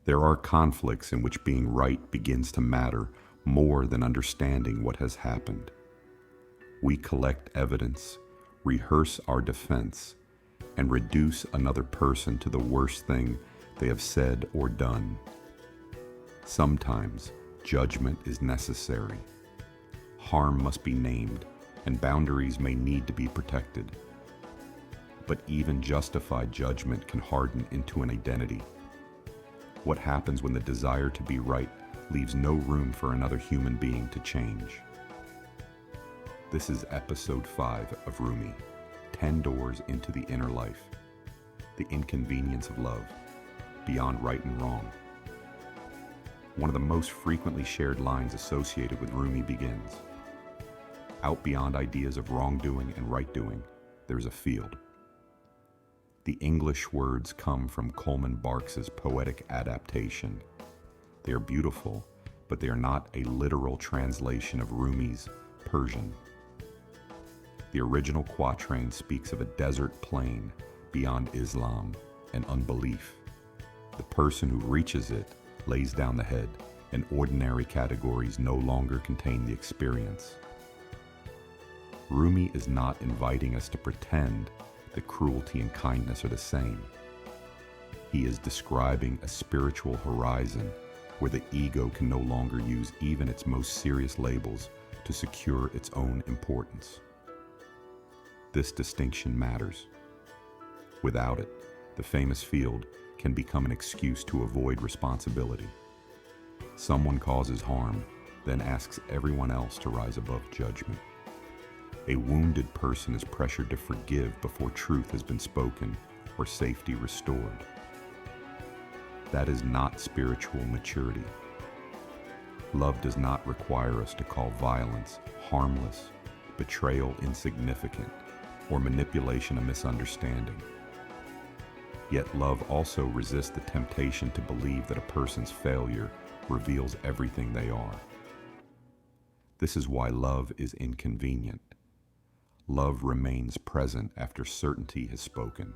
There are conflicts in which being right begins to matter more than understanding what has happened. We collect evidence, rehearse our defense, and reduce another person to the worst thing they have said or done. Sometimes judgment is necessary. Harm must be named, and boundaries may need to be protected. But even justified judgment can harden into an identity. What happens when the desire to be right leaves no room for another human being to change? This is episode 5 of Rumi, 10 Doors into the Inner Life, the Inconvenience of Love, Beyond Right and Wrong. One of the most frequently shared lines associated with Rumi begins, "Out beyond ideas of wrongdoing and rightdoing, there's a field." The English words come from Coleman Barks' poetic adaptation. They are beautiful, but they are not a literal translation of Rumi's Persian. The original quatrain speaks of a desert plain beyond Islam and unbelief. The person who reaches it lays down the head, and ordinary categories no longer contain the experience. Rumi is not inviting us to pretend that cruelty and kindness are the same. He is describing a spiritual horizon where the ego can no longer use even its most serious labels to secure its own importance. This distinction matters. Without it, the famous field can become an excuse to avoid responsibility. Someone causes harm, then asks everyone else to rise above judgment. A wounded person is pressured to forgive before truth has been spoken or safety restored. That is not spiritual maturity. Love does not require us to call violence harmless, betrayal insignificant, or manipulation a misunderstanding. Yet love also resists the temptation to believe that a person's failure reveals everything they are. This is why love is inconvenient. Love remains present after certainty has spoken.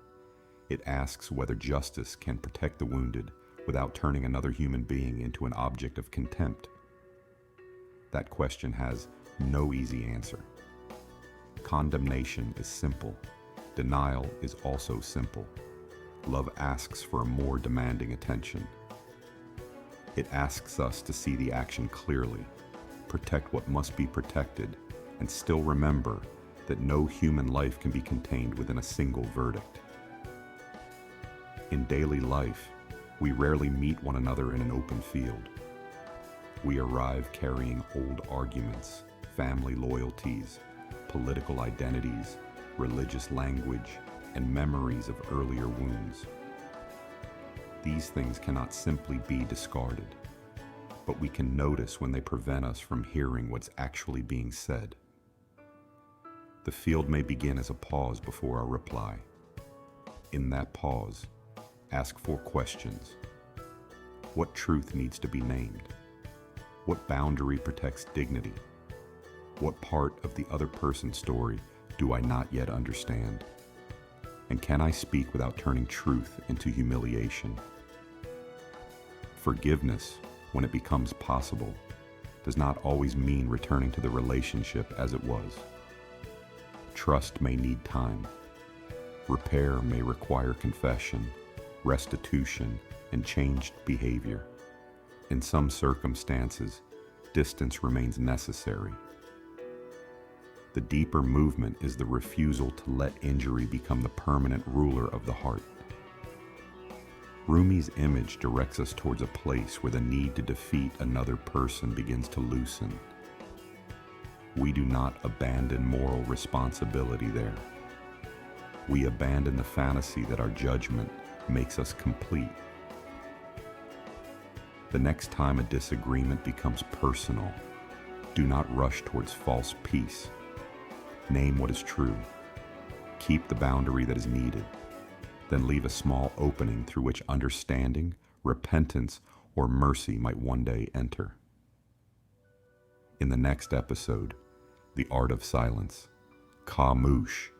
It asks whether justice can protect the wounded without turning another human being into an object of contempt. That question has no easy answer. Condemnation is simple. Denial is also simple. Love asks for a more demanding attention. It asks us to see the action clearly, protect what must be protected, and still remember that no human life can be contained within a single verdict. In daily life, we rarely meet one another in an open field. We arrive carrying old arguments, family loyalties, political identities, religious language, and memories of earlier wounds. These things cannot simply be discarded, but we can notice when they prevent us from hearing what's actually being said. The field may begin as a pause before our reply. In that pause, ask 4 questions. What truth needs to be named? What boundary protects dignity? What part of the other person's story do I not yet understand? And can I speak without turning truth into humiliation? Forgiveness, when it becomes possible, does not always mean returning to the relationship as it was. Trust may need time. Repair may require confession, restitution, and changed behavior. In some circumstances, distance remains necessary. The deeper movement is the refusal to let injury become the permanent ruler of the heart. Rumi's image directs us towards a place where the need to defeat another person begins to loosen. We do not abandon moral responsibility there. We abandon the fantasy that our judgment makes us complete. The next time a disagreement becomes personal, do not rush towards false peace. Name what is true. Keep the boundary that is needed. Then leave a small opening through which understanding, repentance, or mercy might one day enter. In the next episode, The Art of Silence, Khamush,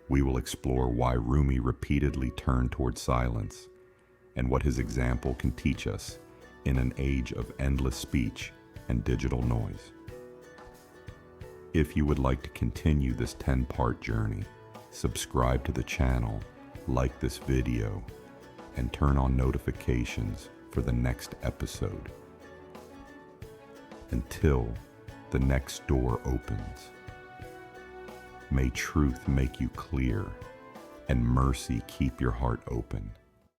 we will explore why Rumi repeatedly turned toward silence and what his example can teach us in an age of endless speech and digital noise. If you would like to continue this 10-part journey, subscribe to the channel, like this video, and turn on notifications for the next episode. Until the next door opens, may truth make you clear and mercy keep your heart open.